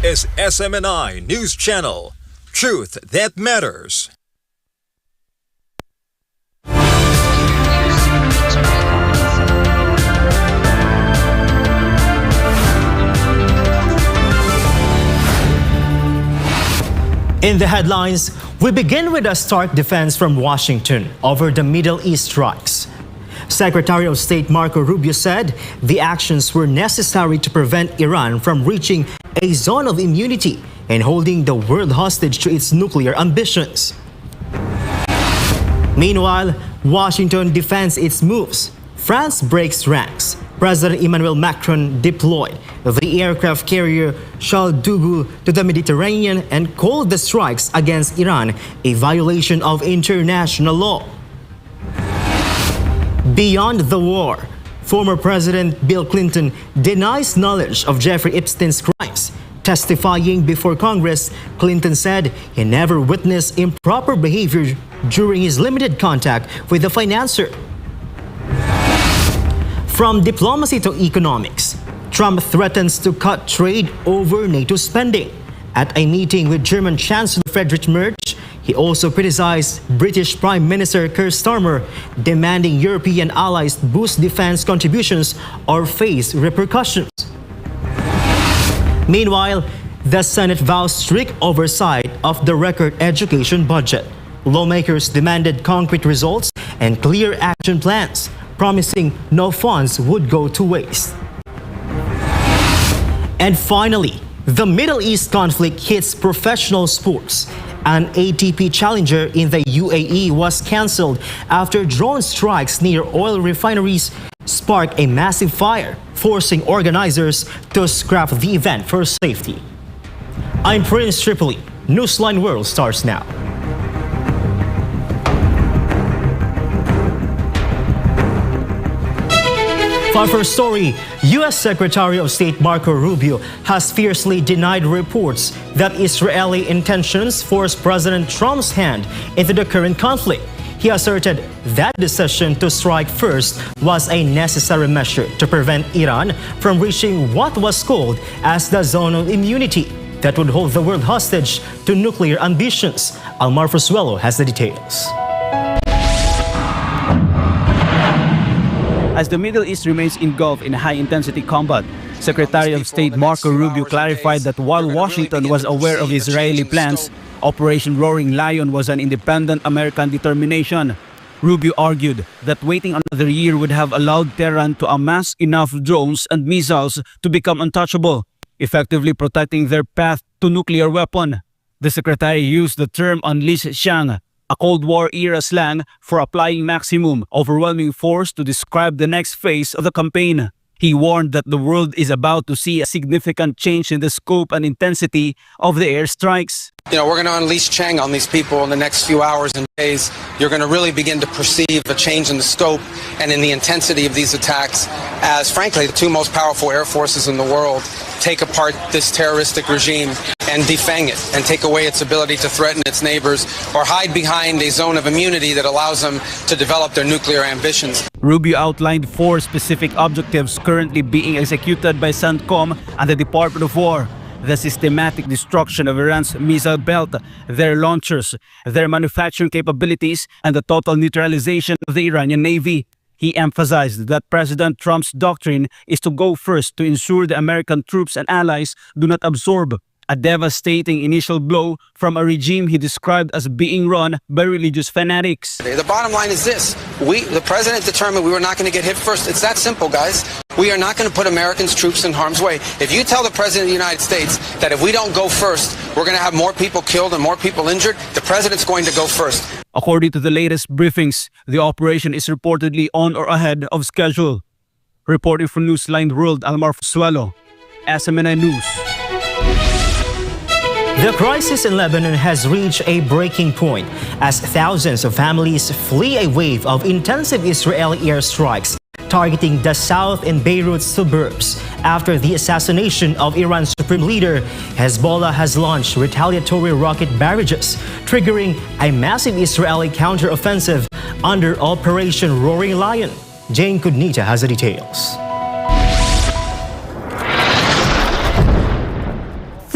is SMNI News Channel. Truth that matters. In the headlines, we begin with a stark defense from Washington over the Middle East strikes. Secretary of State Marco Rubio said the actions were necessary to prevent Iran from reaching a zone of immunity and holding the world hostage to its nuclear ambitions. Meanwhile, Washington defends its moves. France breaks ranks. President Emmanuel Macron deployed the aircraft carrier Charles de Gaulle to the Mediterranean and called the strikes against Iran a violation of international law. Beyond the war, former President Bill Clinton denies knowledge of Jeffrey Epstein's crimes. Testifying before Congress, Clinton said he never witnessed improper behavior during his limited contact with the financier. From diplomacy to economics, Trump threatens to cut trade over NATO spending. At a meeting with German Chancellor Friedrich Merz, he also criticized British Prime Minister Keir Starmer, demanding European allies boost defense contributions or face repercussions. Meanwhile, the Senate vows strict oversight of the record education budget. Lawmakers demanded concrete results and clear action plans, promising no funds would go to waste. And finally, the Middle East conflict hits professional sports. An ATP challenger in the UAE was cancelled after drone strikes near oil refineries sparked a massive fire, forcing organizers to scrap the event for safety. I'm Prince Tripoli. Newsline World starts now. For our first story, U.S. Secretary of State Marco Rubio has fiercely denied reports that Israeli intentions forced President Trump's hand into the current conflict. He asserted that decision to strike first was a necessary measure to prevent Iran from reaching what was called as the zone of immunity that would hold the world hostage to nuclear ambitions. Almar Frusuelo has the details. As the Middle East remains engulfed in high-intensity combat, Secretary of State Marco Rubio clarified that while Washington was aware of Israeli plans, Operation Roaring Lion was an independent American determination. Rubio argued that waiting another year would have allowed Tehran to amass enough drones and missiles to become untouchable, effectively protecting their path to nuclear weapon. The secretary used the term unleash Xiang, a Cold War-era slang for applying maximum, overwhelming force to describe the next phase of the campaign. He warned that the world is about to see a significant change in the scope and intensity of the airstrikes. We're going to unleash Chang on these people in the next few hours and days. You're going to really begin to perceive a change in the scope and in the intensity of these attacks as, frankly, the two most powerful air forces in the world take apart this terroristic regime and defang it and take away its ability to threaten its neighbors or hide behind a zone of immunity that allows them to develop their nuclear ambitions. Rubio outlined 4 specific objectives currently being executed by CENTCOM and the Department of War: the systematic destruction of Iran's missile belt, their launchers, their manufacturing capabilities, and the total neutralization of the Iranian Navy. He emphasized that President Trump's doctrine is to go first to ensure the American troops and allies do not absorb a devastating initial blow from a regime he described as being run by religious fanatics. The bottom line is this: the president determined we were not going to get hit first. It's that simple, guys. We are not going to put Americans' troops in harm's way. If you tell the president of the United States that if we don't go first, we're going to have more people killed and more people injured, the president's going to go first. According to the latest briefings, the operation is reportedly on or ahead of schedule. Reporting from Newsline World, Almar Frusuelo, SMNI News. The crisis in Lebanon has reached a breaking point as thousands of families flee a wave of intensive Israeli airstrikes targeting the south and Beirut suburbs. After the assassination of Iran's supreme leader, Hezbollah has launched retaliatory rocket barrages, triggering a massive Israeli counteroffensive under Operation Roaring Lion. Jane Kudnita has the details.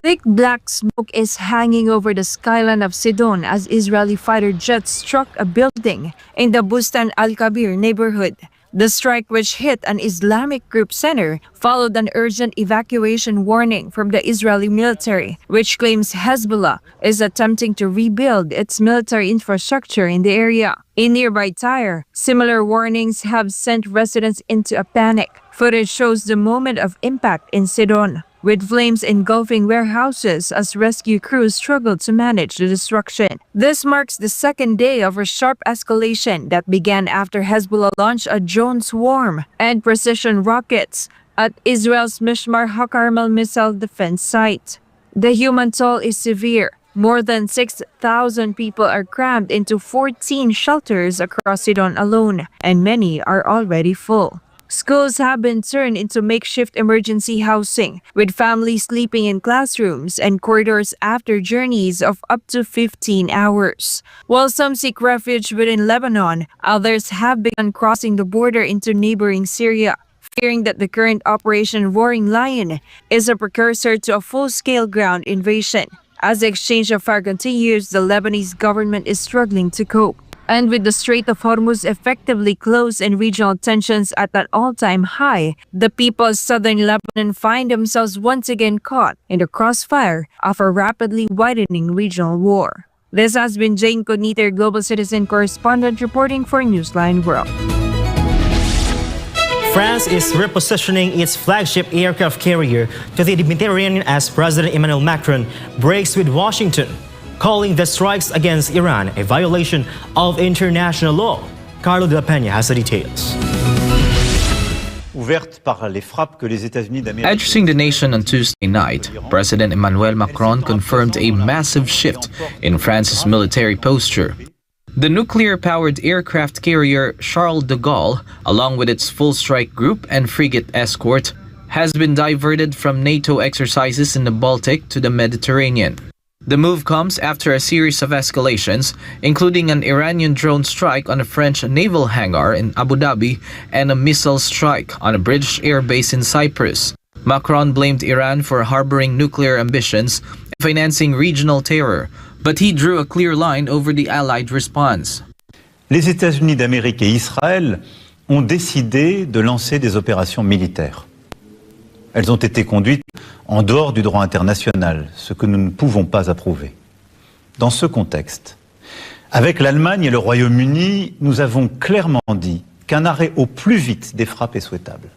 Thick black smoke is hanging over the skyline of Sidon as Israeli fighter jets struck a building in the Bustan al-Kabir neighborhood. The strike, which hit an Islamic group center, followed an urgent evacuation warning from the Israeli military, which claims Hezbollah is attempting to rebuild its military infrastructure in the area. In nearby Tyre, similar warnings have sent residents into a panic. Footage shows the moment of impact in Sidon, with flames engulfing warehouses as rescue crews struggle to manage the destruction. This marks the second day of a sharp escalation that began after Hezbollah launched a drone swarm and precision rockets at Israel's Mishmar HaKarmel missile defense site. The human toll is severe. More than 6,000 people are crammed into 14 shelters across Sidon alone, and many are already full. Schools have been turned into makeshift emergency housing, with families sleeping in classrooms and corridors after journeys of up to 15 hours. While some seek refuge within Lebanon, others have begun crossing the border into neighboring Syria, fearing that the current Operation Roaring Lion is a precursor to a full-scale ground invasion. As the exchange of fire continues, the Lebanese government is struggling to cope. And with the Strait of Hormuz effectively closed and regional tensions at an all-time high, the people of southern Lebanon find themselves once again caught in the crossfire of a rapidly widening regional war. This has been Jane Coniter, Global Citizen Correspondent, reporting for Newsline World. France is repositioning its flagship aircraft carrier to the Mediterranean as President Emmanuel Macron breaks with Washington, calling the strikes against Iran a violation of international law. Carlo de la Peña has the details. Addressing the nation on Tuesday night, President Emmanuel Macron confirmed a massive shift in France's military posture. The nuclear-powered aircraft carrier Charles de Gaulle, along with its full strike group and frigate escort, has been diverted from NATO exercises in the Baltic to the Mediterranean. The move comes after a series of escalations, including an Iranian drone strike on a French naval hangar in Abu Dhabi and a missile strike on a British airbase in Cyprus. Macron blamed Iran for harboring nuclear ambitions and financing regional terror, but he drew a clear line over the Allied response. Les États-Unis d'Amérique et Israël ont décidé de lancer des opérations militaires. Elles ont été conduites en dehors du droit international, ce que nous ne pouvons pas approuver. Dans ce contexte, avec l'Allemagne et le Royaume-Uni, nous avons clairement dit qu'un arrêt au plus vite des frappes est souhaitable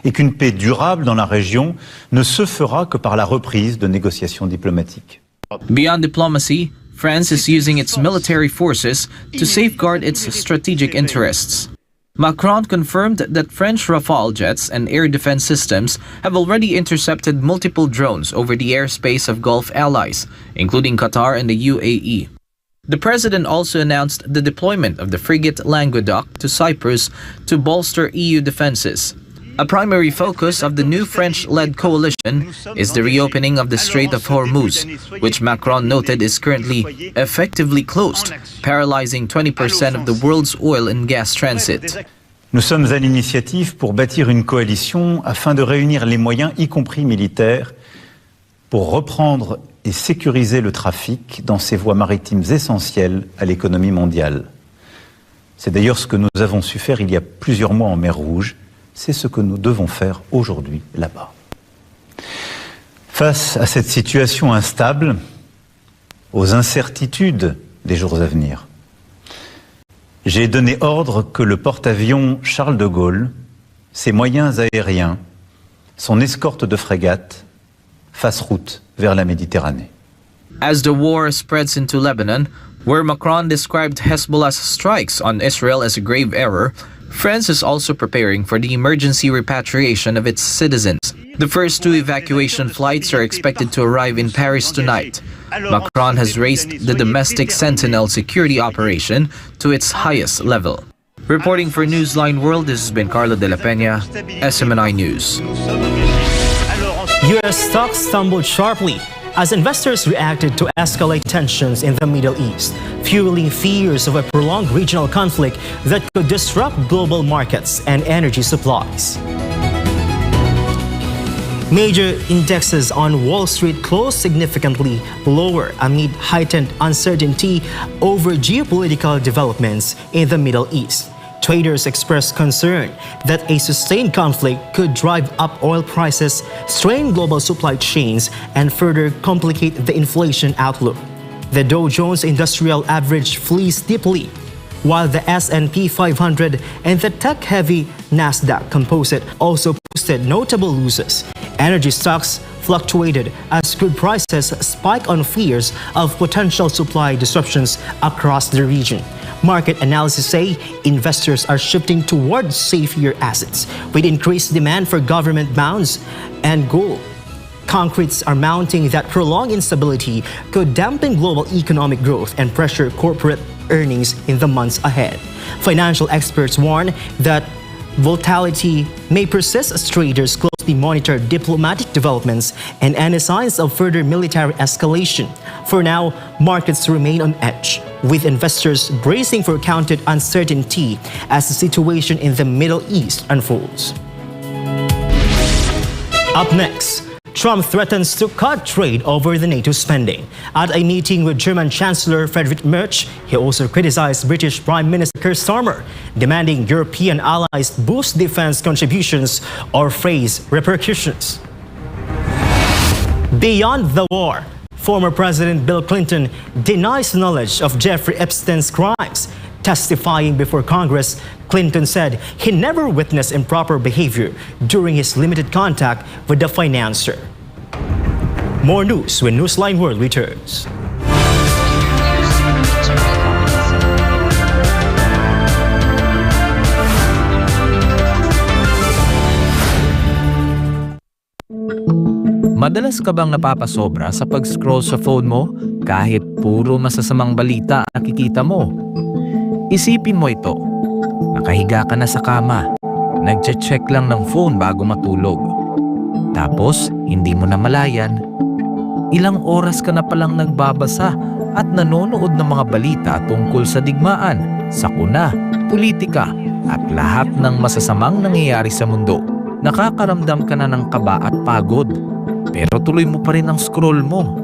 et qu'une paix durable dans la région ne se fera que par la reprise de négociations diplomatiques. Beyond diplomacy, France is using its military forces to safeguard its strategic interests. Macron confirmed that French Rafale jets and air defense systems have already intercepted multiple drones over the airspace of Gulf allies, including Qatar and the UAE. The president also announced the deployment of the frigate Languedoc to Cyprus to bolster EU defenses. A primary focus of the new French-led coalition is the reopening of the Strait of Hormuz, which Macron noted is currently effectively closed, paralyzing 20% of the world's oil and gas transit. Nous sommes à l'initiative pour bâtir une coalition afin de réunir les moyens, y compris militaires, pour reprendre et sécuriser le trafic dans ces voies maritimes essentielles à l'économie mondiale. C'est d'ailleurs ce que nous avons su faire il y a plusieurs mois en mer Rouge. C'est ce que nous devons faire aujourd'hui là-bas. Face à cette situation instable, aux incertitudes des jours à venir, j'ai donné ordre que le porte-avions Charles de Gaulle, ses moyens aériens, son escorte de frégates fassent route vers la Méditerranée. As the war spreads into Lebanon, where Macron described Hezbollah's strikes on Israel as a grave error, France is also preparing for the emergency repatriation of its citizens. The first 2 evacuation flights are expected to arrive in Paris tonight. Macron has raised the domestic Sentinel security operation to its highest level. Reporting for Newsline World, this has been Carlo de la Peña, SMNI News. U.S. stocks stumbled sharply as investors reacted to escalating tensions in the Middle East, fueling fears of a prolonged regional conflict that could disrupt global markets and energy supplies. Major indexes on Wall Street closed significantly lower amid heightened uncertainty over geopolitical developments in the Middle East. Traders expressed concern that a sustained conflict could drive up oil prices, strain global supply chains, and further complicate the inflation outlook. The Dow Jones Industrial Average flees steeply, while the S&P 500 and the tech-heavy Nasdaq Composite also posted notable losses. Energy stocks fluctuated as crude prices spiked on fears of potential supply disruptions across the region. Market analysts say investors are shifting towards safer assets, with increased demand for government bonds and gold. Concretes are mounting that prolonged instability could dampen global economic growth and pressure corporate earnings in the months ahead. Financial experts warn that volatility may persist as traders closely monitor diplomatic developments and any signs of further military escalation. For now, markets remain on edge, with investors bracing for counted uncertainty as the situation in the Middle East unfolds. Up next, Trump threatens to cut trade over the NATO spending. At a meeting with German Chancellor Friedrich Merz, he also criticized British Prime Minister Keir Starmer, demanding European allies boost defense contributions or face repercussions. Beyond the war, former President Bill Clinton denies knowledge of Jeffrey Epstein's crimes. Testifying before Congress, Clinton said he never witnessed improper behavior during his limited contact with the financier. More news when Newsline World returns. Madalas ka bang napapasobra sa pag-scroll sa phone mo kahit puro masasamang balita ang nakikita mo? Isipin mo ito. Nakahiga ka na sa kama. Nagche-check lang ng phone bago matulog. Tapos, hindi mo na malayan. Ilang oras ka na palang nagbabasa at nanonood ng mga balita tungkol sa digmaan, sakuna, politika, at lahat ng masasamang nangyayari sa mundo. Nakakaramdam ka na ng kaba at pagod. Pero tuloy mo pa rin ang scroll mo.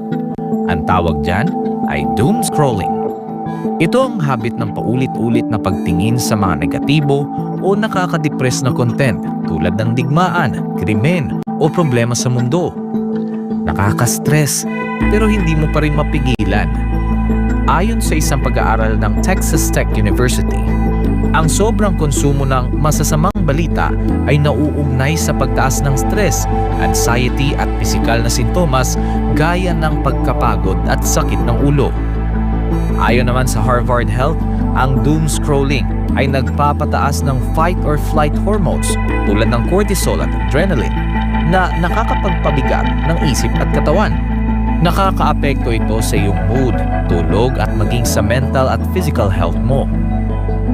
Ang tawag dyan ay doom scrolling. Ito ang habit ng paulit-ulit na pagtingin sa mga negatibo o nakakadepress na content tulad ng digmaan, krimen o problema sa mundo. Nakaka-stress pero hindi mo pa rin mapigilan. Ayon sa isang pag-aaral ng Texas Tech University, ang sobrang konsumo ng masasamang balita ay nauugnay sa pagtaas ng stress, anxiety at pisikal na sintomas gaya ng pagkapagod at sakit ng ulo. Ayon naman sa Harvard Health, ang doom scrolling ay nagpapataas ng fight or flight hormones tulad ng cortisol at adrenaline na nakakapagpabigat ng isip at katawan. Nakakaapekto ito sa iyong mood, tulog at maging sa mental at physical health mo.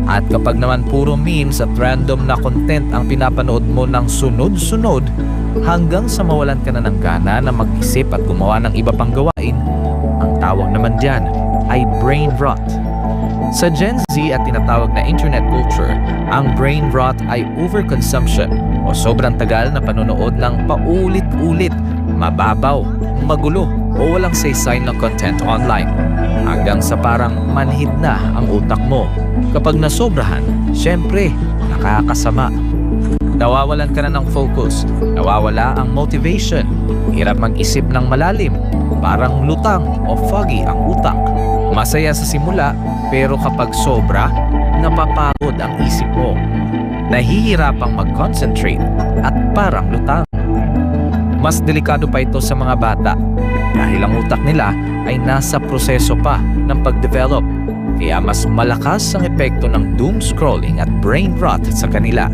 At kapag naman puro memes at random na content ang pinapanood mo ng sunod-sunod hanggang sa mawalan ka na ng gana na mag-isip at gumawa ng iba pang gawain, ang tawag naman dyan ay brain rot. Sa Gen Z at tinatawag na internet culture, ang brain rot ay overconsumption o sobrang tagal na panonood ng paulit-ulit, mababaw, magulo o walang saysay na content online hanggang sa parang manhid na ang utak mo. Kapag nasobrahan, syempre, nakakasama. Nawawalan ka na ng focus, nawawala ang motivation, hirap mag-isip ng malalim, parang lutang o foggy ang utak. Masaya sa simula, pero kapag sobra, napapagod ang isip mo. Nahihirapang mag-concentrate at parang lutang. Mas delikado pa ito sa mga bata dahil ang utak nila ay nasa proseso pa ng pag-develop. Kaya mas malakas ang epekto ng doom scrolling at brain rot sa kanila.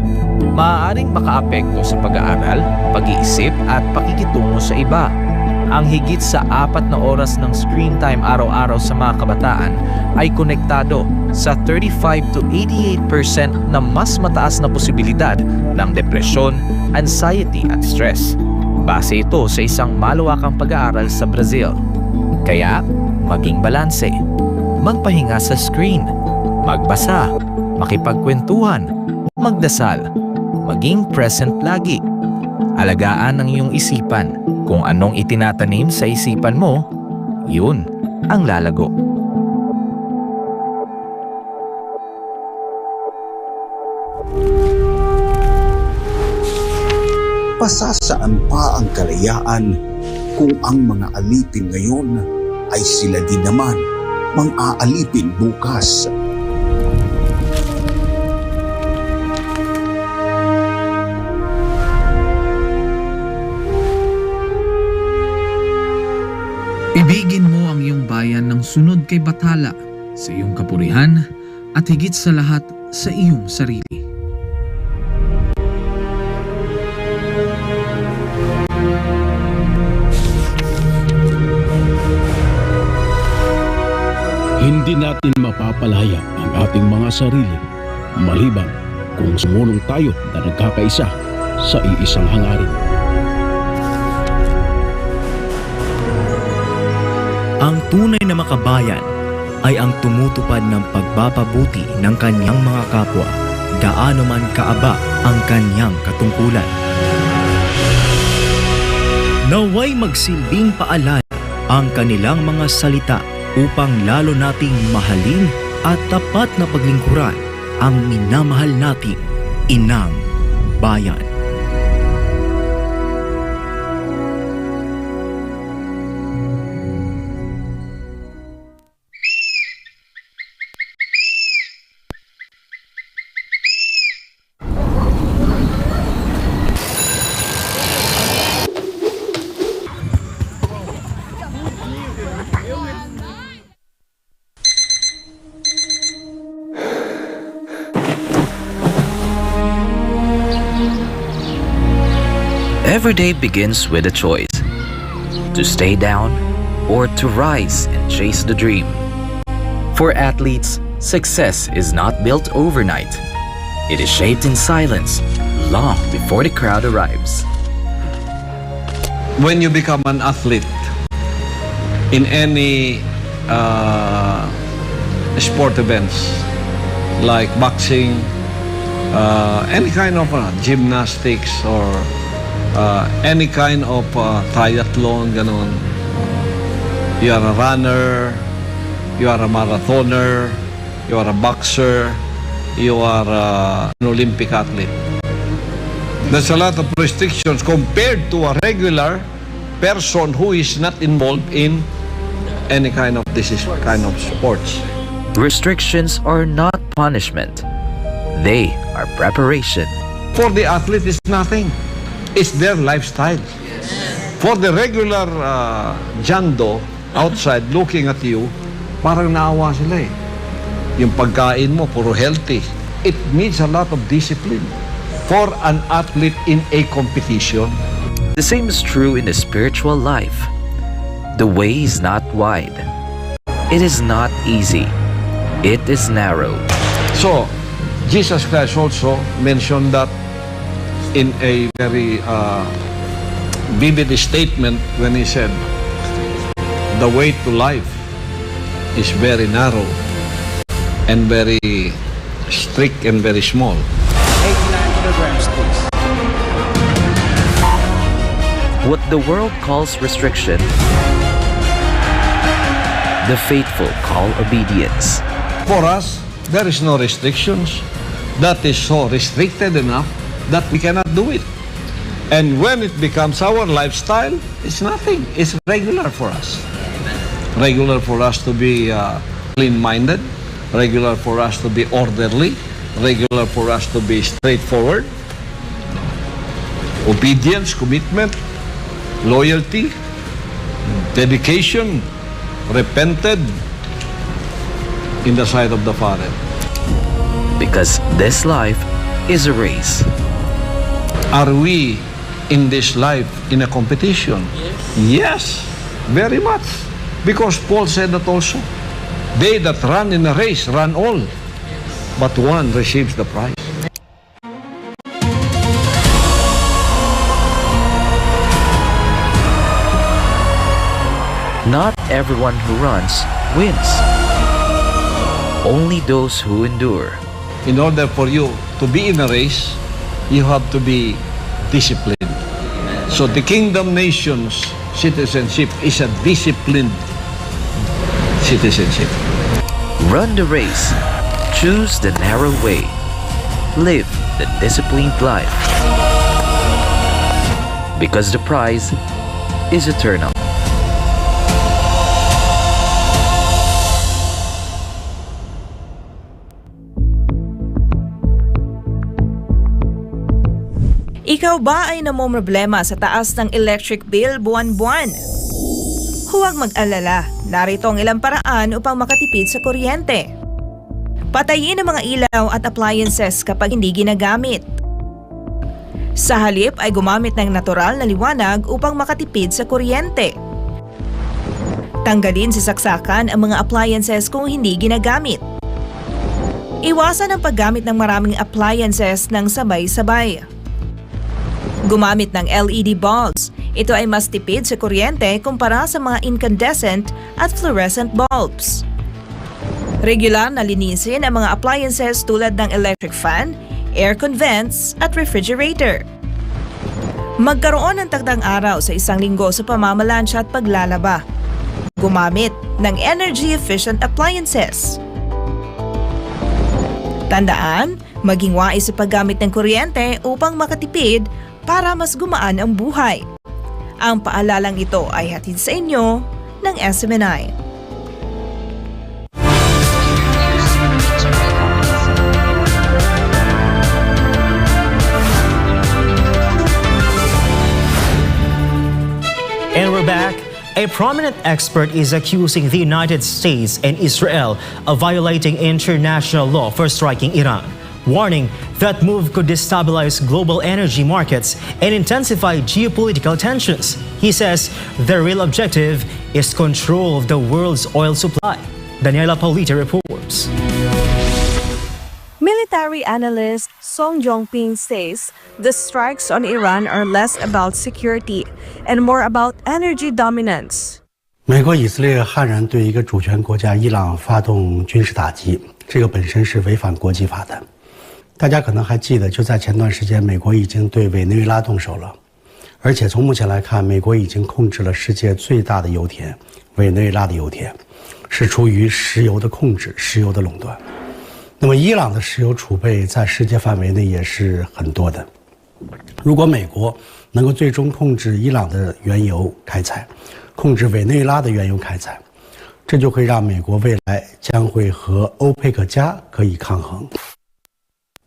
Maaaring makaapekto sa pag-aaral, pag-iisip at pakikitungo sa iba. Ang higit sa 4 na oras ng screen time araw-araw sa mga kabataan ay konektado sa 35 to 88% na mas mataas na posibilidad ng depresyon, anxiety at stress. Base ito sa isang malawakang pag-aaral sa Brazil. Kaya, maging balanse. Magpahinga sa screen, magbasa, makipagkwentuhan, magdasal, maging present lagi. Alagaan ang iyong isipan. Kung anong itinatanim sa isipan mo, yun ang lalago. Pasasaan pa ang kalayaan kung ang mga alipin ngayon ay sila din naman mang-aalipin bukas. Ibigin mo ang iyong bayan ng sunod kay Bathala sa iyong kapurihan at higit sa lahat sa iyong sarili. Hindi natin mapapalaya ang ating mga sarili maliban kung sumunong tayo na nagkakaisa sa iisang hangarin. Ang tunay na makabayan ay ang tumutupad ng pagpapabuti ng kanyang mga kapwa, gaano man kaaba ang kanyang katungkulan. Naway magsilbing paalala ang kanilang mga salita upang lalo nating mahalin at tapat na paglingkuran ang minamahal nating inang bayan. Every day begins with a choice: to stay down or to rise and chase the dream. For athletes, success is not built overnight. It is shaped in silence long before the crowd arrives. When you become an athlete in any sport events like boxing, any kind of gymnastics or any kind of triathlon, ganon. You are a runner, you are a marathoner, you are a boxer, you are an Olympic athlete. There's a lot of restrictions compared to a regular person who is not involved in any kind of sports. Restrictions are not punishment. They are preparation. For the athlete, it's nothing. It's their lifestyle. For the regular jando outside looking at you, parang naawa sila eh. Yung pagkain mo, puro healthy. It needs a lot of discipline for an athlete in a competition. The same is true in the spiritual life. The way is not wide. It is not easy. It is narrow. So, Jesus Christ also mentioned that in a very vivid statement when he said, the way to life is very narrow and very strict and very small. 89 kilograms, please. What the world calls restriction, the faithful call obedience. For us, there is no restrictions. That is so restricted enough that we cannot do it. And when it becomes our lifestyle, it's nothing. It's regular for us. Regular for us to be clean-minded, regular for us to be orderly, regular for us to be straightforward. Obedience, commitment, loyalty, dedication, repented in the sight of the Father. Because this life is a race. Are we in this life in a competition? Yes, very much. Because Paul said that also. They that run in a race run all, but one receives the prize. Not everyone who runs wins. Only those who endure. In order for you to be in a race, you have to be disciplined. So the kingdom nation's citizenship is a disciplined citizenship. Run the race. Choose the narrow way. Live the disciplined life. Because the prize is eternal. Ikaw ba ay namomroblema sa taas ng electric bill buwan-buwan? Huwag mag-alala, narito ang ilang paraan upang makatipid sa kuryente. Patayin ang mga ilaw at appliances kapag hindi ginagamit. Sa halip ay gumamit ng natural na liwanag upang makatipid sa kuryente. Tanggalin sa saksakan ang mga appliances kung hindi ginagamit. Iwasan ang paggamit ng maraming appliances ng sabay-sabay. Gumamit ng LED bulbs. Ito ay mas tipid sa kuryente kumpara sa mga incandescent at fluorescent bulbs. Regular na linisin ang mga appliances tulad ng electric fan, aircon vents at refrigerator. Magkaroon ng takdang araw sa isang linggo sa pamamalansya at paglalaba. Gumamit ng energy-efficient appliances. Tandaan, maging wais sa paggamit ng kuryente upang makatipid para mas gumaan ang buhay. Ang paalalang ito ay hatid sa inyo ng SMNI. And we're back. A prominent expert is accusing the United States and Israel of violating international law for striking Iran, warning that move could destabilize global energy markets and intensify geopolitical tensions. He says the real objective is control of the world's oil supply. Daniela Paulita reports. Military analyst Song Jongping says the strikes on Iran are less about security and more about energy dominance. 美国、以色列悍然对一个主权国家伊朗发动军事打击，这个本身是违反国际法的。大家可能还记得，就在前段时间，美国已经对委内瑞拉动手了，而且从目前来看，美国已经控制了世界最大的油田——委内瑞拉的油田，是出于石油的控制、石油的垄断。那么，伊朗的石油储备在世界范围内也是很多的。如果美国能够最终控制伊朗的原油开采，控制委内瑞拉的原油开采，这就会让美国未来将会和欧佩克加可以抗衡。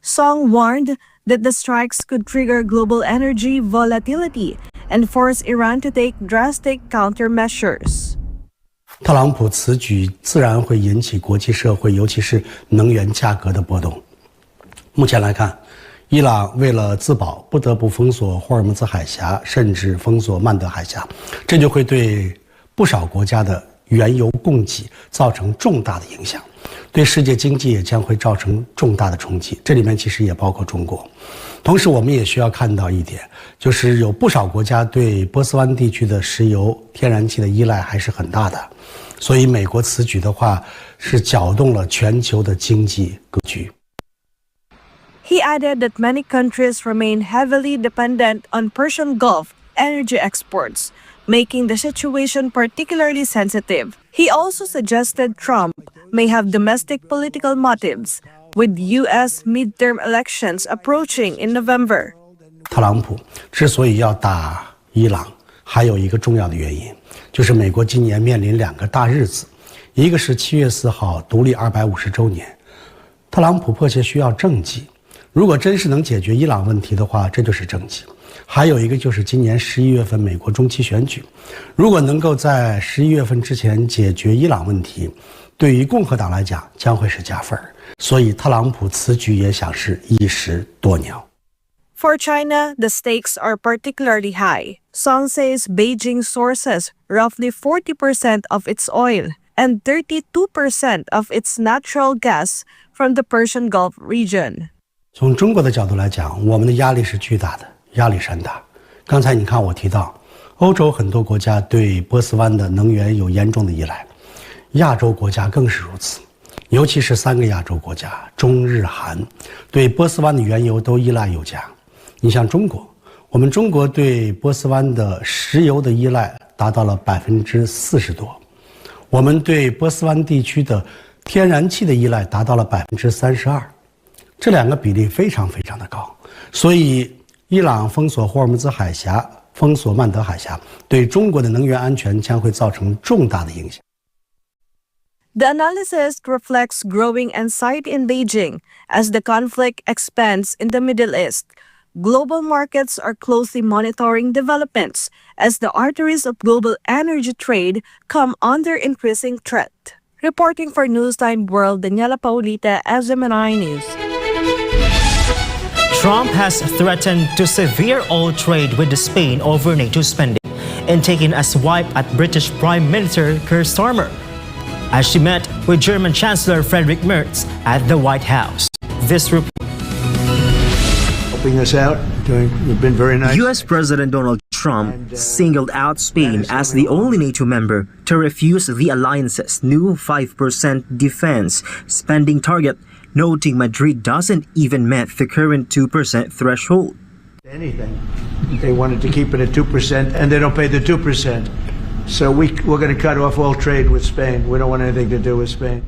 Song warned that the strikes could trigger global energy volatility and force Iran to take drastic countermeasures. 特朗普此举自然会引起国际社会，尤其是能源价格的波动。目前来看，伊朗为了自保，不得不封锁霍尔木兹海峡，甚至封锁曼德海峡，这就会对不少国家的原油供给造成重大的影响，对世界经济也将会造成重大的冲击。这里面其实也包括中国。同时，我们也需要看到一点，就是有不少国家对波斯湾地区的石油、天然气的依赖还是很大的。所以，美国此举的话，是搅动了全球的经济格局。He added that many countries remain heavily dependent on Persian Gulf energy exports, making the situation particularly sensitive. He also suggested Trump may have domestic political motives, with U.S. midterm elections approaching in November. 特朗普之所以要打伊朗，还有一个重要的原因，就是美国今年面临两个大日子，一个是7月4号独立250周年，特朗普迫切需要政绩。如果真是能解决伊朗问题的话，这就是政绩。还有一个就是今年11月份美国中期选举，如果能够在11月份之前解决伊朗问题，对于共和党来讲将会是加分。所以特朗普此举也想是一石多鸟。For China, the stakes are particularly high. Song says Beijing sources roughly 40% of its oil and 32% of its natural gas from the Persian Gulf region. 从中国的角度来讲，我们的压力是巨大的，压力山大。刚才你看我提到，欧洲很多国家对波斯湾的能源有严重的依赖，亚洲国家更是如此。尤其是3个亚洲国家中日韩，对波斯湾的原油都依赖有加。你像中国，我们中国对波斯湾的石油的依赖达到了40%多，我们对波斯湾地区的天然气的依赖达到了32%，这两个比例非常非常的高，所以伊朗封锁霍尔木兹海峡、封锁曼德海峡，对中国的能源安全将会造成重大的影响。The analysis reflects growing anxiety in Beijing as the conflict expands in the Middle East. Global markets are closely monitoring developments as the arteries of global energy trade come under increasing threat. Reporting for Newsline World, Daniela Paulita, SMNI News. Trump has threatened to sever oil trade with Spain over NATO spending and taken a swipe at British Prime Minister Keir Starmer as she met with German Chancellor Friedrich Merz at the White House. This report. Helping us out, you've been very nice. U.S. President Donald Trump singled out Spain as the only NATO member to refuse the alliance's new 5% defense spending target, noting Madrid doesn't even met the current 2% threshold. Anything. They wanted to keep it at 2%, and they don't pay the 2%. So we're going to cut off all trade with Spain. We don't want anything to do with Spain.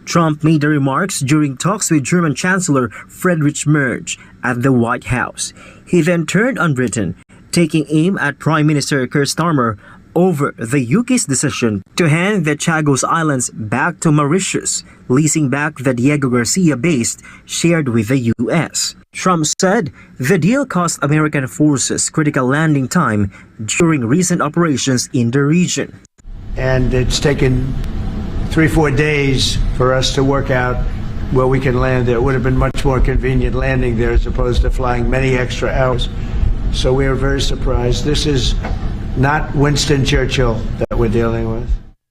Trump made the remarks during talks with German Chancellor Friedrich Merz at the White House. He then turned on Britain, taking aim at Prime Minister Keir Starmer over the UK's decision to hand the Chagos Islands back to Mauritius, leasing back the Diego Garcia base shared with the US. Trump said the deal cost American forces critical landing time during recent operations in the region. And it's taken 3-4 days for us to work out where we can land there. It would have been much more convenient landing there as opposed to flying many extra hours. So we are very surprised. This is not Winston Churchill that we're dealing with.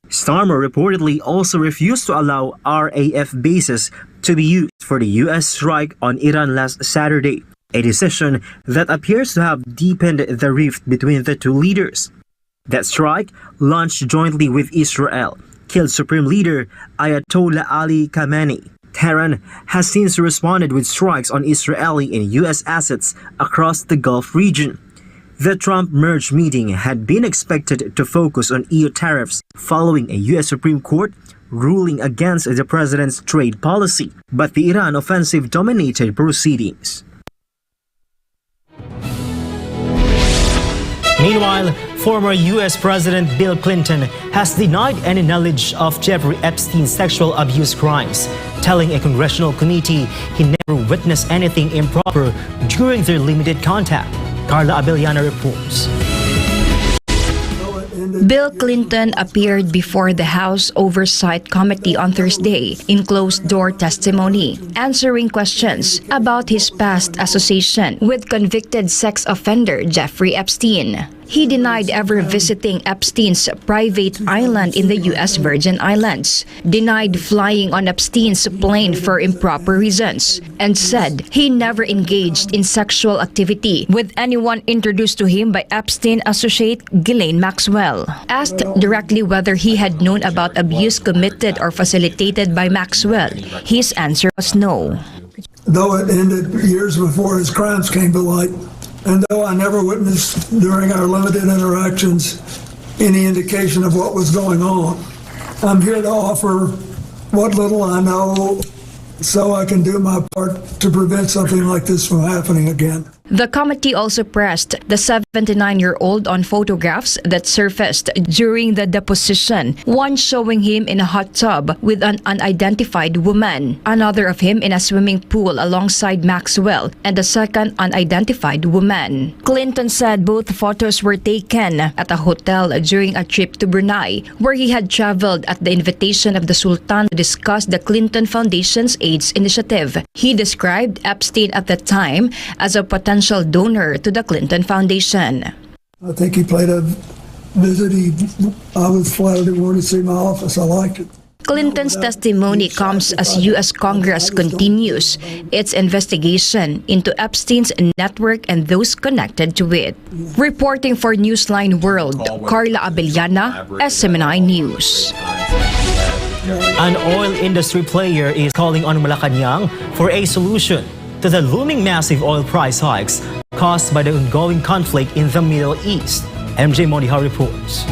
Starmer reportedly also refused to allow RAF bases to be used for the U.S. strike on Iran last Saturday, a decision that appears to have deepened the rift between the two leaders. That strike, launched jointly with Israel, killed Supreme Leader Ayatollah Ali Khamenei. Tehran has since responded with strikes on Israeli and U.S. assets across the Gulf region. The Trump-Merz meeting had been expected to focus on EU tariffs following a U.S. Supreme Court ruling against the president's trade policy, but the Iran offensive dominated proceedings. Meanwhile, former U.S. President Bill Clinton has denied any knowledge of Jeffrey Epstein's sexual abuse crimes, telling a congressional committee he never witnessed anything improper during their limited contact. Carla Abellana reports. Bill Clinton appeared before the House Oversight Committee on Thursday in closed-door testimony, answering questions about his past association with convicted sex offender Jeffrey Epstein. He denied ever visiting Epstein's private island in the U.S. Virgin Islands, denied flying on Epstein's plane for improper reasons, and said he never engaged in sexual activity with anyone introduced to him by Epstein associate Ghislaine Maxwell. Asked directly whether he had known about abuse committed or facilitated by Maxwell, his answer was no. Though it ended years before his crimes came to light, and though I never witnessed during our limited interactions any indication of what was going on, I'm here to offer what little I know so I can do my part to prevent something like this from happening again. The committee also pressed the 79-year-old on photographs that surfaced during the deposition, one showing him in a hot tub with an unidentified woman, another of him in a swimming pool alongside Maxwell, and a second unidentified woman. Clinton said both photos were taken at a hotel during a trip to Brunei, where he had traveled at the invitation of the Sultan to discuss the Clinton Foundation's AIDS initiative. He described Epstein at the time as a potential donor to the Clinton Foundation. I think he played a visit. I was flattered he wanted to see my office. I liked it. Clinton's testimony comes as U.S. Congress continues its investigation into Epstein's network and those connected to it. Reporting for Newsline World, Carla Abellana, SMNI News. An oil industry player is calling on Malacanang for a solution to the looming massive oil price hikes caused by the ongoing conflict in the Middle East. MJ Moniha reports.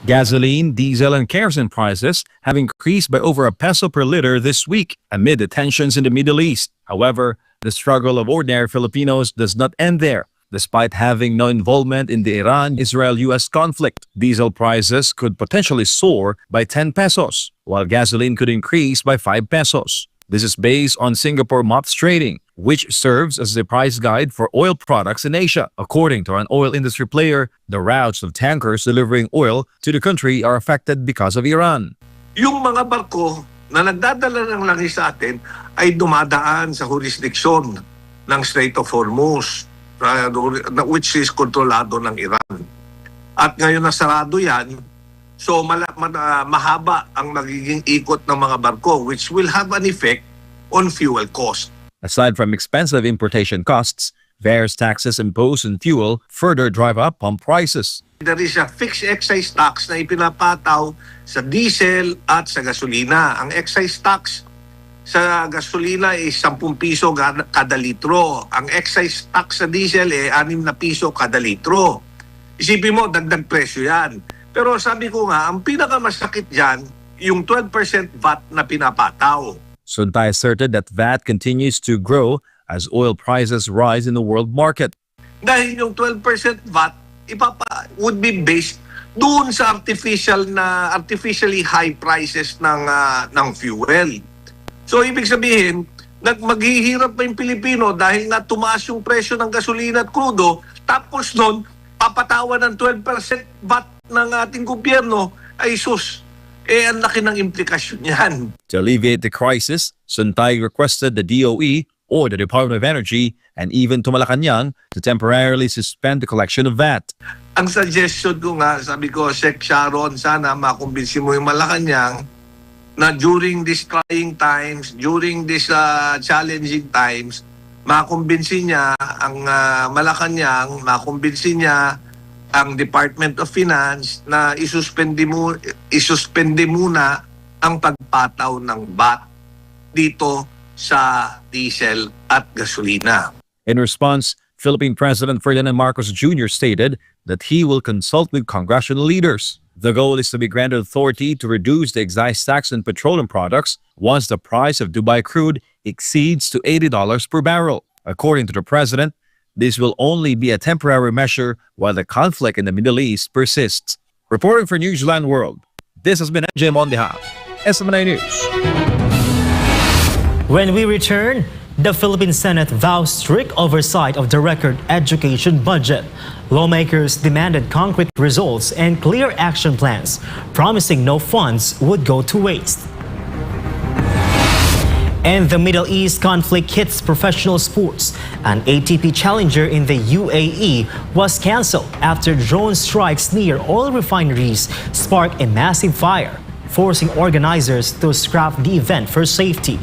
Gasoline, diesel, and kerosene prices have increased by over $1 per liter this week amid the tensions in the Middle East. However, the struggle of ordinary Filipinos does not end there. Despite having no involvement in the Iran-Israel-US conflict, diesel prices could potentially soar by 10 pesos, while gasoline could increase by 5 pesos. This is based on Singapore MOPS Trading, which serves as the price guide for oil products in Asia. According to an oil industry player, the routes of tankers delivering oil to the country are affected because of Iran. Yung mga barko na nagdadala ng langis sa atin ay dumadaan sa jurisdiksyon ng Strait of Hormuz, which is kontrolado ng Iran. At ngayon nasarado yan, so mahaba ang magiging ikot ng mga barko, which will have an effect on fuel cost. Aside from expensive importation costs, various taxes imposed on fuel further drive up pump prices. There is a fixed excise tax na ipinapataw sa diesel at sa gasolina. Ang excise tax sa gasolina ay 10 piso kada litro. Ang excise tax sa diesel ay 6 na piso kada litro. Isipin mo, dagdag presyo yan. Pero sabi ko nga, ang pinakamasakit dyan, yung 12% VAT na pinapataw. Suntay asserted that VAT continues to grow as oil prices rise in the world market. Dahil yung 12% VAT would be based doon sa artificially high prices ng fuel. So ibig sabihin, maghihirap pa yung Pilipino dahil na tumaas yung presyo ng gasolina at krudo, tapos nun, papatawan ng 12% VAT ng ating gobyerno, ay sus, ang laki ng implikasyon yan. To alleviate the crisis, Suntay requested the DOE or the Department of Energy and even to Malacanang to temporarily suspend the collection of VAT. Ang suggestion ko nga, sabi ko, Sec Sharon, sana makumbinsi mo yung Malacanang na during these trying times, during these challenging times, makumbinsi niya ang Malacanang, makumbinsi niya ang Department of Finance na isuspende muna ang pagpataw ng VAT dito sa diesel at gasolina. In response, Philippine President Ferdinand Marcos Jr. stated that he will consult with congressional leaders. The goal is to be granted authority to reduce the excise tax on petroleum products once the price of Dubai crude exceeds to $80 per barrel. According to the president, this will only be a temporary measure while the conflict in the Middle East persists. Reporting for Newsline World, this has been MJ Moniha, SMNI News. When we return, the Philippine Senate vows strict oversight of the record education budget. Lawmakers demanded concrete results and clear action plans, promising no funds would go to waste. And the Middle East conflict hits professional sports. An ATP challenger in the UAE was cancelled after drone strikes near oil refineries sparked a massive fire, forcing organizers to scrap the event for safety.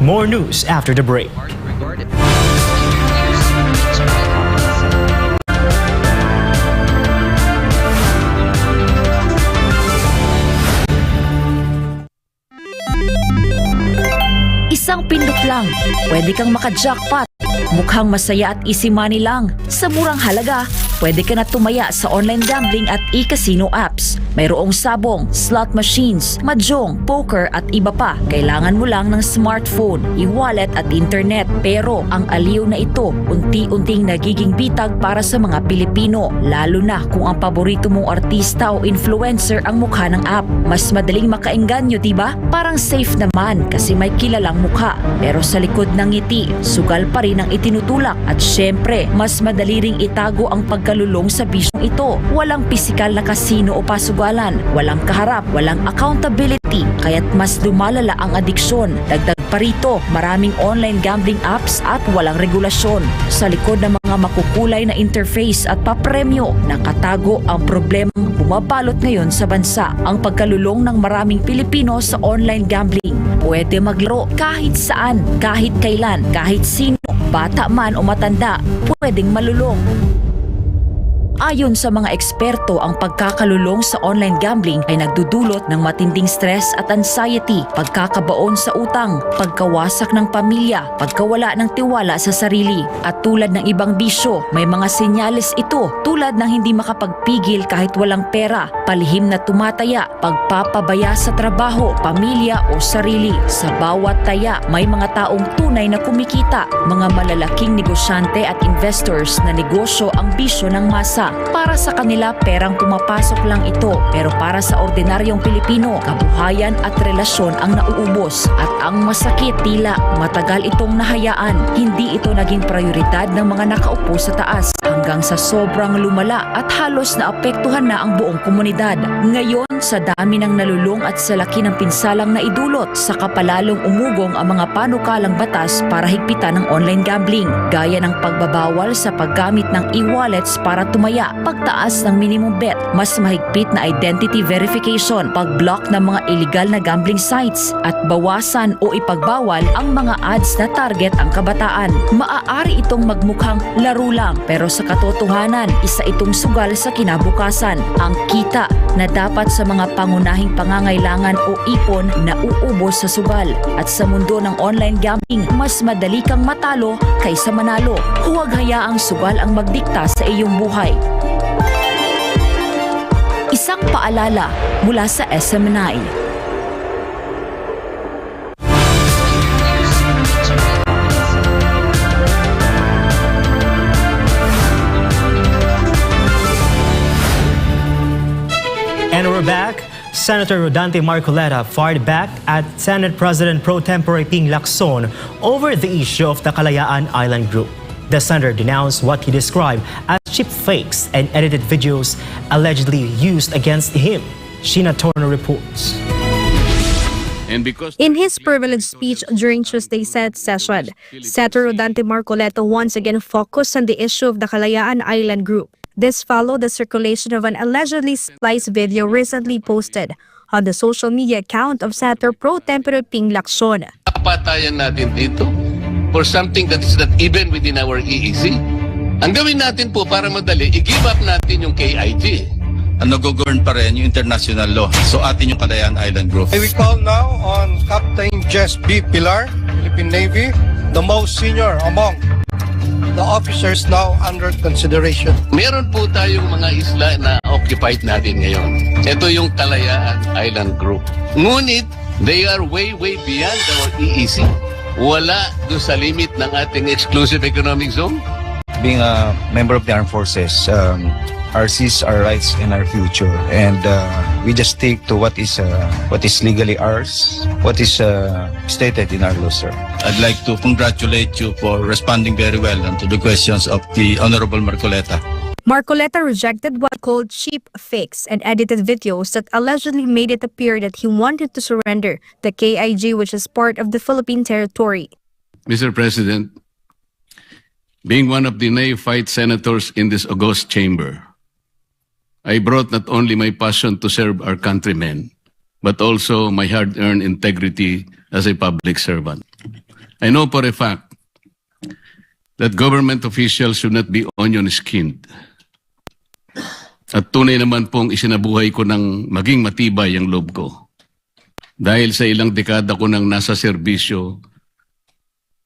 More news after the break. Isang pindot lang, pwede kang maka-jackpot. Mukhang masaya at easy money lang. Sa murang halaga, pwede ka na tumaya sa online gambling at e-casino apps. Mayroong sabong, slot machines, mahjong, poker at iba pa. Kailangan mo lang ng smartphone, e-wallet at internet. Pero ang aliw na ito, unti-unting nagiging bitag para sa mga Pilipino. Lalo na kung ang paborito mong artista o influencer ang mukha ng app. Mas madaling makaengganyo, diba? Parang safe naman kasi may kilalang mukha. Pero sa likod ng ngiti, sugal pa rin ang itinutulak. At syempre, mas madali ring itago ang pagkalulong sa bisyong ito. Walang pisikal na kasino o pasugalan, walang kaharap, walang accountability, kaya't mas lumalala ang adiksyon. Dagdag pa rito, maraming online gambling apps at walang regulasyon. Sa likod ng mga makukulay na interface at papremyo, nakatago ang problemang bumabalot ngayon sa bansa, ang pagkalulong ng maraming Pilipino sa online gambling. Pwede maglaro kahit saan, kahit kailan, kahit sino, bata man o matanda, pwedeng malulong. Ayon sa mga eksperto, ang pagkakalulong sa online gambling ay nagdudulot ng matinding stress at anxiety, pagkakabaon sa utang, pagkawasak ng pamilya, pagkawala ng tiwala sa sarili. At tulad ng ibang bisyo, may mga senyales ito tulad ng hindi makapagpigil kahit walang pera, palihim na tumataya, pagpapabaya sa trabaho, pamilya o sarili. Sa bawat taya, may mga taong tunay na kumikita, mga malalaking negosyante at investors na negosyo ang bisyo ng masa. Para sa kanila, perang pumapasok lang ito, pero para sa ordinaryong Pilipino, kabuhayan at relasyon ang nauubos. At ang masakit, tila matagal itong nahayaan. Hindi ito naging prioridad ng mga nakaupo sa taas hanggang sa sobrang lumala at halos naapektuhan na ang buong komunidad. Ngayon, sa dami ng nalulung at sa laki ng pinsalang naidulot, sa kapalalong umugong ang mga panukalang batas para higpitan ng online gambling, gaya ng pagbabawal sa paggamit ng e-wallets para tumaya, pagtaas ng minimum bet, mas mahigpit na identity verification, pag-block ng mga illegal na gambling sites, at bawasan o ipagbawal ang mga ads na target ang kabataan. Maaari itong magmukhang laro lang, pero sa katotohanan, isa itong sugal sa kinabukasan. Ang kita na dapat sa mga pangunahing pangangailangan o ipon na uubos sa sugal. At sa mundo ng online gambling, mas madali kang matalo kaysa manalo. Huwag hayaang sugal ang magdikta sa iyong buhay. Isang paalala mula sa SM9. And we're back. Senator Rodante Marcoleta fired back at Senate President Pro Tempore Ping Lacson over the issue of the Kalayaan Island Group. The senator denounced what he described as cheap fakes and edited videos allegedly used against him. Sheena Turner reports. In his privileged speech during Tuesday's Senate session, Senator Rodante Marcoleta once again focused on the issue of the Kalayaan Island Group. This followed the circulation of an allegedly spliced video recently posted on the social media account of Senator Pro Tempore Ping Lacson. Patayan natin dito for something that is not even within our EEC. Ang gawin natin po para madali, i-give up natin yung KIG. Nag-govern pa rin yung international law. So atin yung Kalayaan Island Group. We call now on Captain Jess B. Pilar, Philippine Navy, the most senior among the officers now under consideration. Meron po tayong mga isla na occupied natin ngayon. Ito yung Kalayaan Island Group. Ngunit, they are way beyond our EEC. Wala doon sa limit ng ating exclusive economic zone. Being a member of the armed forces, our seas, our rights, and our future. And we just stick to what is legally ours, what is stated in our law, sir. I'd like to congratulate you for responding very well to the questions of the Honorable Marcoleta. Marcoleta rejected what called cheap fakes and edited videos that allegedly made it appear that he wanted to surrender the KIG, which is part of the Philippine territory. Mr. President, being one of the neophyte senators in this august chamber, I brought not only my passion to serve our countrymen, but also my hard-earned integrity as a public servant. I know for a fact that government officials should not be onion-skinned. At tunay naman pong isinabuhay ko ng maging matibay ang loob ko. Dahil sa ilang dekada ko nang nasa serbisyo,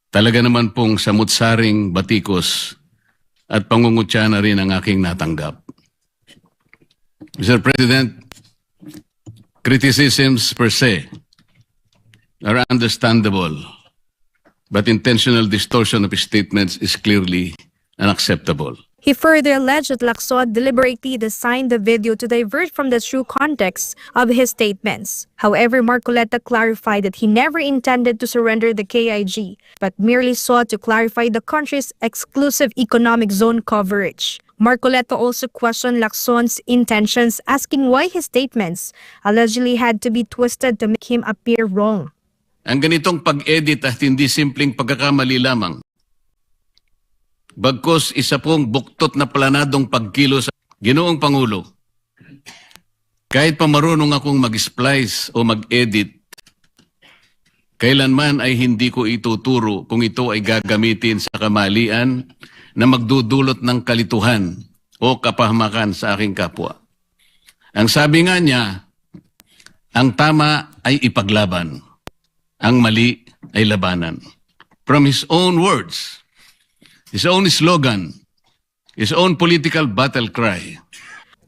talaga naman pong samut-saring batikos at pangungutya na rin ang aking natanggap. Mr. President, criticisms per se are understandable, but intentional distortion of statements is clearly unacceptable. He further alleged that Lacson deliberately designed the video to divert from the true context of his statements. However, Marcoleta clarified that he never intended to surrender the KIG, but merely sought to clarify the country's exclusive economic zone coverage. Marcoleta also questioned Lacson's intentions, asking why his statements allegedly had to be twisted to make him appear wrong. Ang ganitong pag-edit at hindi simpleng pagkakamali lamang. Bagkus isa pong buktot na planadong pagkilos, Ginoong Pangulo, kahit pa marunong akong mag-splice o mag-edit, kailanman ay hindi ko ituturo kung ito ay gagamitin sa kamalian na magdudulot ng kalituhan o kapahamakan sa aking kapwa. Ang sabi nga niya, ang tama ay ipaglaban, ang mali ay labanan. From his own words, his own slogan, his own political battle cry.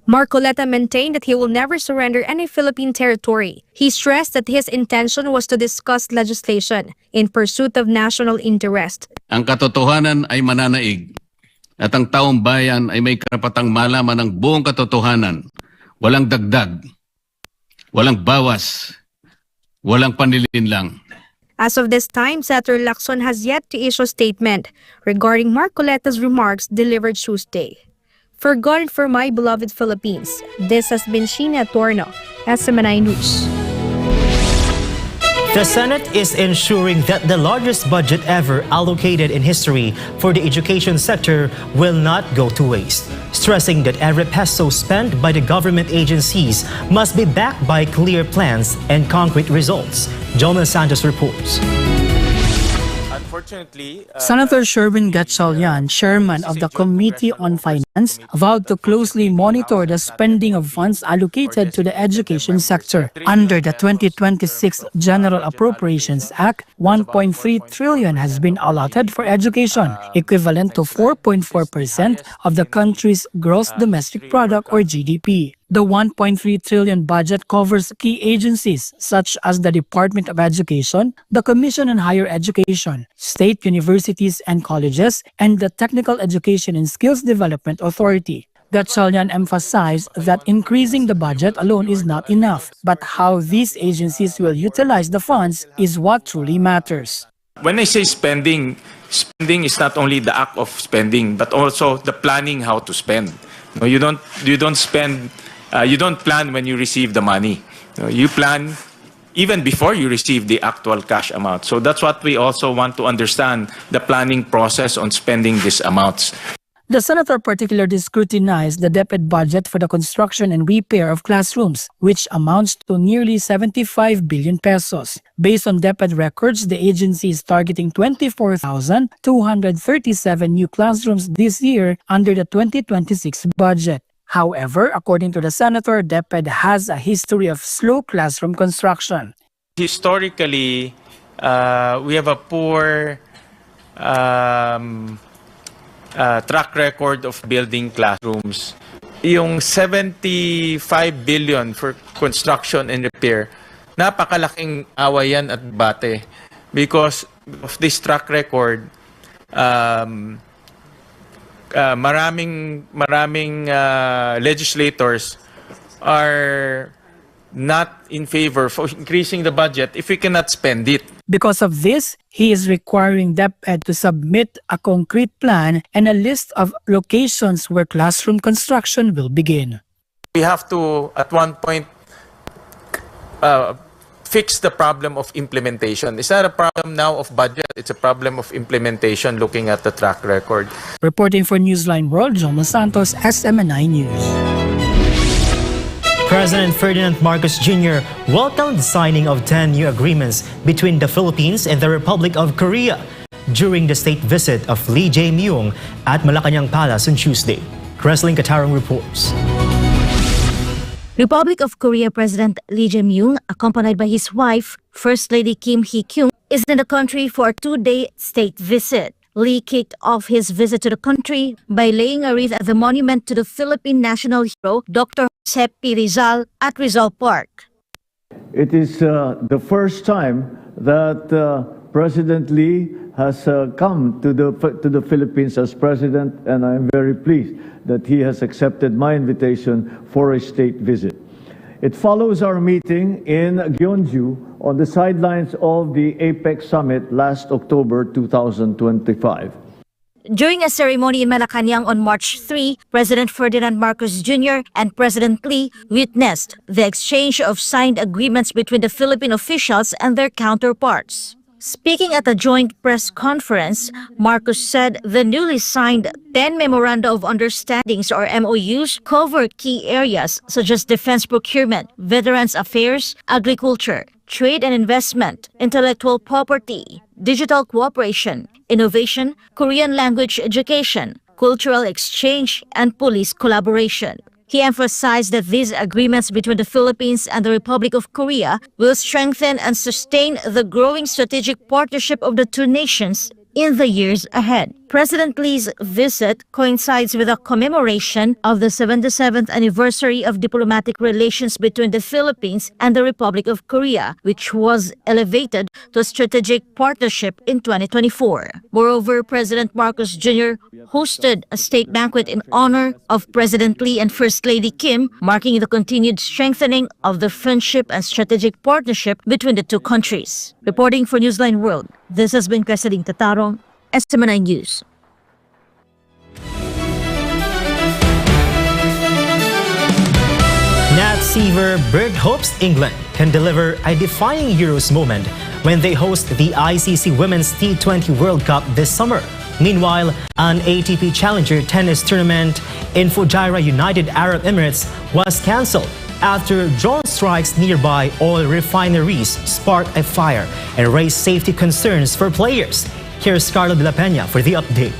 Marcoleta maintained that he will never surrender any Philippine territory. He stressed that his intention was to discuss legislation in pursuit of national interest. Ang katotohanan ay mananaig at ang taong bayan ay may karapatang malaman ang buong katotohanan. Walang dagdag, walang bawas, walang panlilinlang. As of this time, Senator Lacson has yet to issue a statement regarding Marcoleta's remarks delivered Tuesday. For God and for my beloved Philippines, this has been Sheena Torno, SMNI News. The Senate is ensuring that the largest budget ever allocated in history for the education sector will not go to waste, stressing that every peso spent by the government agencies must be backed by clear plans and concrete results. Jonah Santos reports. Senator Sherwin Gatchalian, chairman of the Committee on Finance, vowed to closely monitor the spending of funds allocated to the education sector. Under the 2026 General Appropriations Act, 1.3 trillion has been allotted for education, equivalent to 4.4% of the country's gross domestic product or GDP. The 1.3 trillion budget covers key agencies such as the Department of Education, the Commission on Higher Education, state universities and colleges, and the Technical Education and Skills Development Authority. Gatchalian emphasized that increasing the budget alone is not enough, but how these agencies will utilize the funds is what truly matters. When I say spending, spending is not only the act of spending, but also the planning how to spend. No, you don't spend. You don't plan when you receive the money. You plan even before you receive the actual cash amount. So that's what we also want to understand, the planning process on spending these amounts. The senator particularly scrutinized the DepEd budget for the construction and repair of classrooms, which amounts to nearly 75 billion pesos. Based on DepEd records, the agency is targeting 24,237 new classrooms this year under the 2026 budget. However, according to the senator, DepEd has a history of slow classroom construction. Historically, we have a poor track record of building classrooms. Yung 75 billion for construction and repair, napakalaking awayan at bate because of this track record. Maraming legislators are not in favor for increasing the budget if we cannot spend it. Because of this, he is requiring DepEd to submit a concrete plan and a list of locations where classroom construction will begin. We have to, at one point, fix the problem of implementation. It's not a problem now of budget, it's a problem of implementation looking at the track record. Reporting for Newsline World, Jonah Santos, SMNI News. President Ferdinand Marcos Jr. welcomed the signing of 10 new agreements between the Philippines and the Republic of Korea during the state visit of Lee Jae-myung at Malacanang Palace on Tuesday. Kreslin Katarong reports. Republic of Korea President Lee Jae-myung, accompanied by his wife, First Lady Kim Hee-kyung, is in the country for a 2-day state visit. Lee kicked off his visit to the country by laying a wreath at the monument to the Philippine national hero, Dr. Jose P. Rizal, at Rizal Park. It is the first time that President Lee has come to the Philippines as president, and I'm very pleased that he has accepted my invitation for a state visit. It follows our meeting in Gyeongju on the sidelines of the APEC summit last October 2025. During a ceremony in Malacanang on March 3, President Ferdinand Marcos Jr. and President Lee witnessed the exchange of signed agreements between the Philippine officials and their counterparts. Speaking at a joint press conference, Marcos said the newly signed 10 Memoranda of Understandings or MOUs cover key areas such as defense procurement, veterans affairs, agriculture, trade and investment, intellectual property, digital cooperation, innovation, Korean language education, cultural exchange, and police collaboration. He emphasized that these agreements between the Philippines and the Republic of Korea will strengthen and sustain the growing strategic partnership of the two nations in the years ahead. President Lee's visit coincides with a commemoration of the 77th anniversary of diplomatic relations between the Philippines and the Republic of Korea, which was elevated to a strategic partnership in 2024. Moreover, President Marcos Jr. hosted a state banquet in honor of President Lee and First Lady Kim, marking the continued strengthening of the friendship and strategic partnership between the two countries. Reporting for Newsline World, this has been Cresceling Tatarong, SMNI News. Nat Seaver Berg hopes England can deliver a defining Euros moment when they host the ICC Women's T20 World Cup this summer. Meanwhile, an ATP Challenger tennis tournament in Fujairah, United Arab Emirates was cancelled after drone strikes nearby oil refineries sparked a fire and raised safety concerns for players. Here's Carlo de la Peña for the update.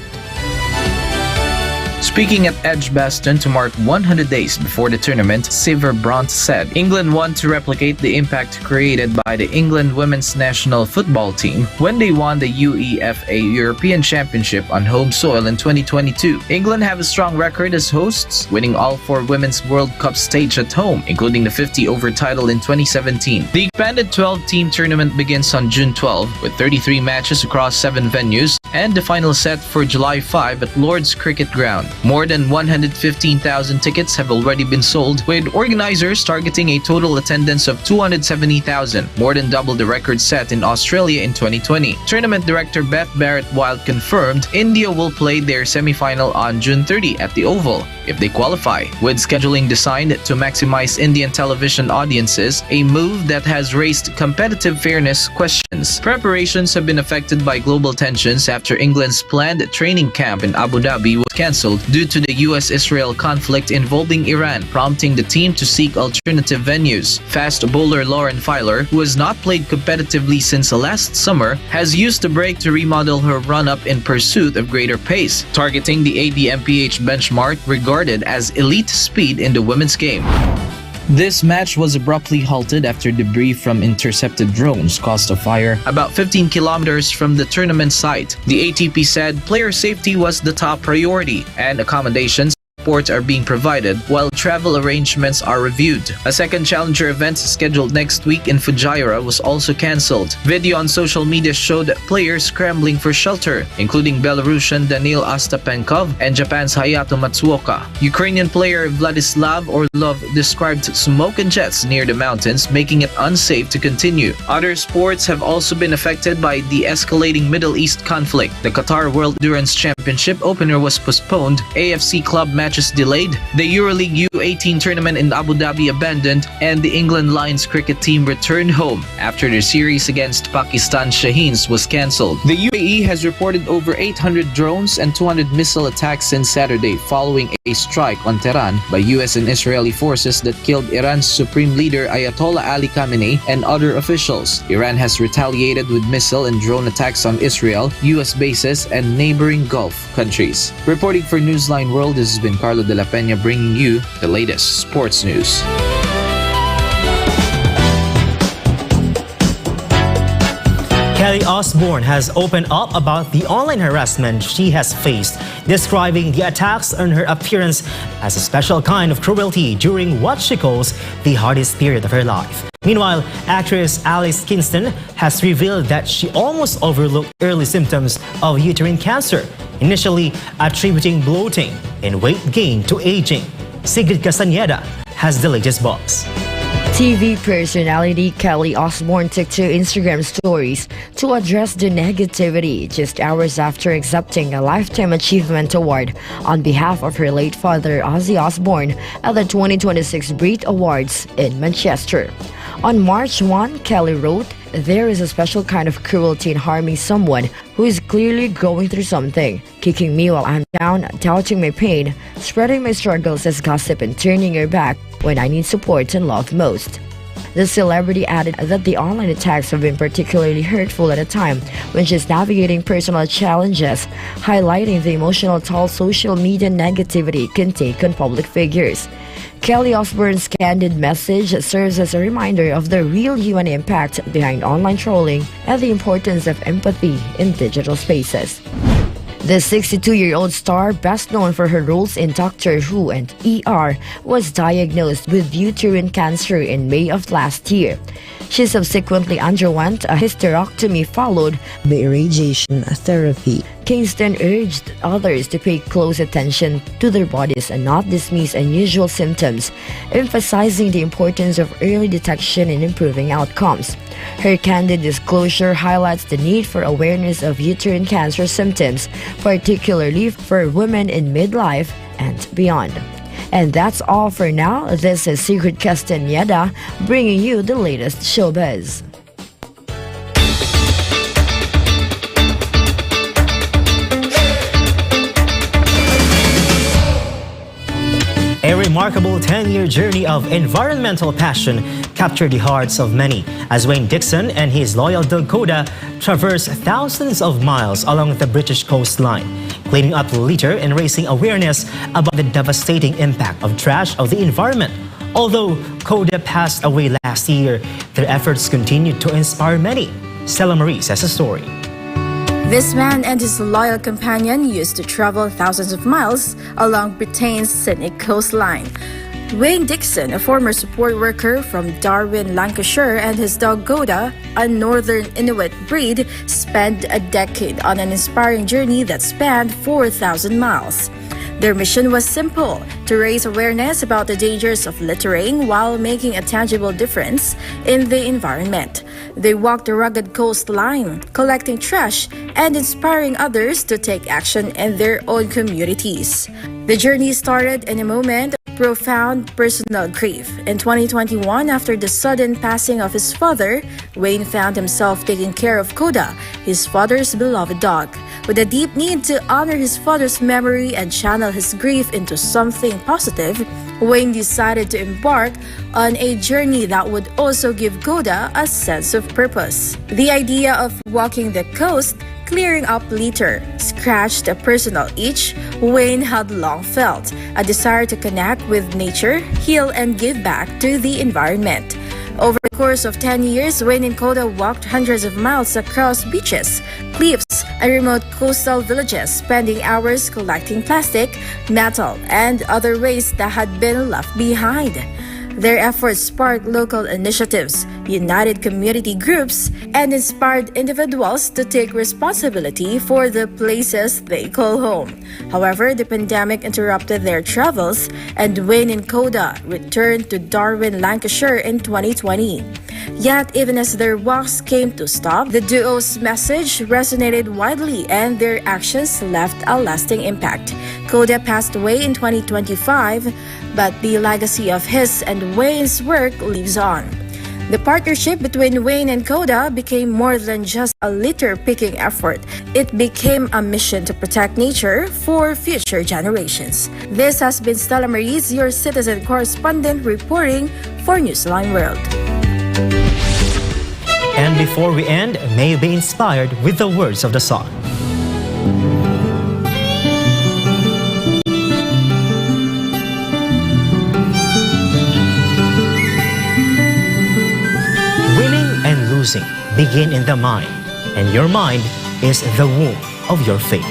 Speaking at Edgbaston to mark 100 days before the tournament, Seaver Bront said England want to replicate the impact created by the England women's national football team when they won the UEFA European Championship on home soil in 2022. England have a strong record as hosts, winning all 4 Women's World Cup stage at home, including the 50-over title in 2017. The expanded 12-team tournament begins on June 12 with 33 matches across 7 venues and the final set for July 5 at Lord's Cricket Ground. More than 115,000 tickets have already been sold, with organizers targeting a total attendance of 270,000, more than double the record set in Australia in 2020. Tournament director Beth Barrett-Wild confirmed India will play their semi-final on June 30 at the Oval if they qualify, with scheduling designed to maximize Indian television audiences, a move that has raised competitive fairness questions. Preparations have been affected by global tensions after England's planned training camp in Abu Dhabi was cancelled due to the US-Israel conflict involving Iran, prompting the team to seek alternative venues. Fast bowler Lauren Filer, who has not played competitively since last summer, has used the break to remodel her run-up in pursuit of greater pace, targeting the ADMPH benchmark regarded as elite speed in the women's game. This match was abruptly halted after debris from intercepted drones caused a fire about 15 kilometers from the tournament site. The ATP said player safety was the top priority and accommodations are being provided while travel arrangements are reviewed. A second challenger event scheduled next week in Fujairah was also cancelled. Video on social media showed players scrambling for shelter, including Belarusian Danil Ostapenkov and Japan's Hayato Matsuoka. Ukrainian player Vladislav Orlov described smoke and jets near the mountains, making it unsafe to continue. Other sports have also been affected by the escalating Middle East conflict. The Qatar World Endurance Championship opener was postponed, AFC club matches delayed, the EuroLeague U18 tournament in Abu Dhabi abandoned, and the England Lions cricket team returned home after their series against Pakistan Shaheens was cancelled. The UAE has reported over 800 drones and 200 missile attacks since Saturday following a strike on Tehran by US and Israeli forces that killed Iran's supreme leader Ayatollah Ali Khamenei and other officials. Iran has retaliated with missile and drone attacks on Israel, US bases, and neighboring Gulf countries. Reporting for Newsline World, this has been Carlo de la Peña bringing you the latest sports news. Kelly Osbourne has opened up about the online harassment she has faced, describing the attacks on her appearance as a special kind of cruelty during what she calls the hardest period of her life. Meanwhile, actress Alice Kingston has revealed that she almost overlooked early symptoms of uterine cancer, initially attributing bloating and weight gain to aging. Sigrid Castañeda has the latest box. TV personality Kelly Osbourne took to Instagram stories to address the negativity just hours after accepting a Lifetime Achievement Award on behalf of her late father Ozzy Osbourne at the 2026 Brit Awards in Manchester. On March 1, Kelly wrote, "There is a special kind of cruelty in harming someone who is clearly going through something, kicking me while I'm down, doubting my pain, spreading my struggles as gossip and turning your back when I need support and love most." The celebrity added that the online attacks have been particularly hurtful at a time when she's navigating personal challenges, highlighting the emotional toll social media negativity can take on public figures. Kelly Osbourne's candid message serves as a reminder of the real human impact behind online trolling and the importance of empathy in digital spaces. The 62-year-old star, best known for her roles in Doctor Who and ER, was diagnosed with uterine cancer in May of last year. She subsequently underwent a hysterectomy followed by radiation therapy. Kingston urged others to pay close attention to their bodies and not dismiss unusual symptoms, emphasizing the importance of early detection and improving outcomes. Her candid disclosure highlights the need for awareness of uterine cancer symptoms, particularly for women in midlife and beyond. And that's all for now. This is Sigrid Castañeda bringing you the latest showbiz. A remarkable 10-year journey of environmental passion captured the hearts of many as Wayne Dixon and his loyal dog Coda traverse thousands of miles along the British coastline, cleaning up litter and raising awareness about the devastating impact of trash on the environment. Although Coda passed away last year, their efforts continued to inspire many. Stella Marie says the story. This man and his loyal companion used to travel thousands of miles along Britain's scenic coastline. Wayne Dixon, a former support worker from Darwin, Lancashire, and his dog Goda, a northern Inuit breed, spent a decade on an inspiring journey that spanned 4,000 miles. Their mission was simple: to raise awareness about the dangers of littering while making a tangible difference in the environment. They walked the rugged coastline, collecting trash and inspiring others to take action in their own communities. The journey started in a moment of profound personal grief. In 2021, after the sudden passing of his father, Wayne found himself taking care of Coda, his father's beloved dog. With a deep need to honor his father's memory and channel his grief into something positive, Wayne decided to embark on a journey that would also give Coda a sense of purpose. The idea of walking the coast, clearing up litter, scratched a personal itch Wayne had long felt, a desire to connect with nature, heal, and give back to the environment. Over the course of 10 years, Wayne and Coda walked hundreds of miles across beaches, cliffs, and remote coastal villages, spending hours collecting plastic, metal, and other waste that had been left behind. Their efforts sparked local initiatives, united community groups, and inspired individuals to take responsibility for the places they call home. However, the pandemic interrupted their travels, and Wayne and Coda returned to Darwin, Lancashire in 2020. Yet, even as their walks came to stop, the duo's message resonated widely and their actions left a lasting impact. Coda passed away in 2025, but the legacy of his and Wayne's work lives on. The partnership between Wayne and Coda became more than just a litter-picking effort. It became a mission to protect nature for future generations. This has been Stella Maris, your citizen correspondent, reporting for Newsline World. And before we end, may you be inspired with the words of the song. Begin in the mind, and your mind is the womb of your faith.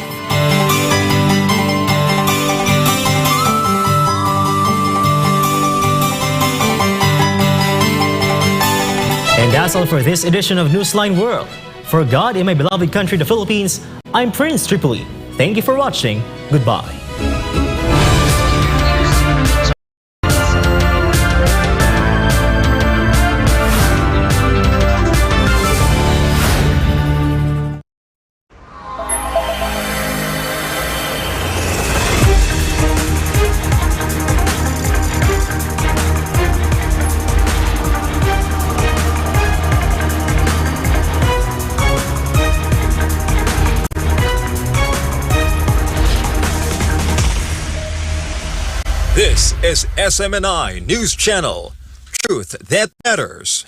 And that's all for this edition of Newsline World. For God in my beloved country, the Philippines, I'm Prince Tripoli. Thank you for watching. Goodbye. This is SMNI News Channel, truth that matters.